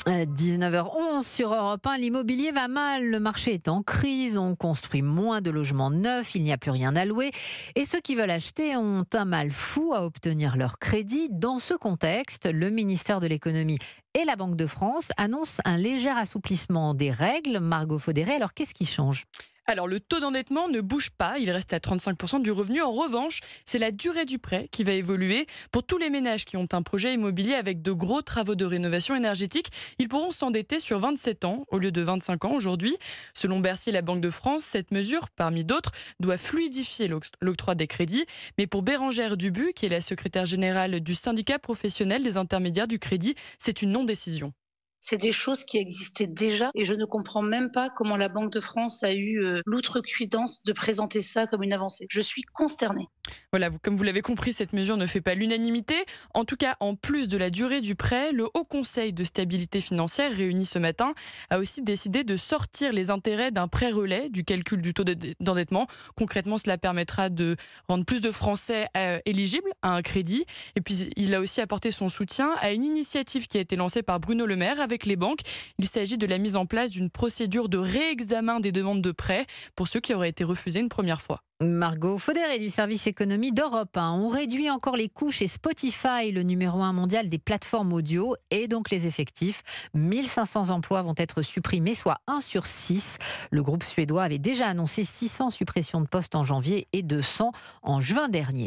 19h11 sur Europe 1, l'immobilier va mal, le marché est en crise, on construit moins de logements neufs, il n'y a plus rien à louer et ceux qui veulent acheter ont un mal fou à obtenir leur crédit. Dans ce contexte, le ministère de l'économie et la Banque de France annoncent un léger assouplissement des règles. Margot Faudéré, alors qu'est-ce qui change? Alors, le taux d'endettement ne bouge pas, il reste à 35% du revenu. En revanche, c'est la durée du prêt qui va évoluer. Pour tous les ménages qui ont un projet immobilier avec de gros travaux de rénovation énergétique, ils pourront s'endetter sur 27 ans au lieu de 25 ans aujourd'hui. Selon Bercy et la Banque de France, cette mesure, parmi d'autres, doit fluidifier l'octroi des crédits. Mais pour Bérangère Dubu, qui est la secrétaire générale du syndicat professionnel des intermédiaires du crédit, c'est une non-décision. C'est des choses qui existaient déjà et je ne comprends même pas comment la Banque de France a eu l'outrecuidance de présenter ça comme une avancée. Je suis consternée. Voilà, comme vous l'avez compris, cette mesure ne fait pas l'unanimité. En tout cas, en plus de la durée du prêt, le Haut Conseil de stabilité financière, réuni ce matin, a aussi décidé de sortir les intérêts d'un prêt relais du calcul du taux d'endettement. Concrètement, cela permettra de rendre plus de Français éligibles à un crédit. Et puis, il a aussi apporté son soutien à une initiative qui a été lancée par Bruno Le Maire avec les banques. Il s'agit de la mise en place d'une procédure de réexamen des demandes de prêt pour ceux qui auraient été refusés une première fois. Margot Faudéré du service économie d'Europe 1. On réduit encore les coûts chez Spotify, le numéro 1 mondial des plateformes audio, et donc les effectifs. 1500 emplois vont être supprimés, soit 1 sur 6. Le groupe suédois avait déjà annoncé 600 suppressions de postes en janvier et 200 en juin dernier.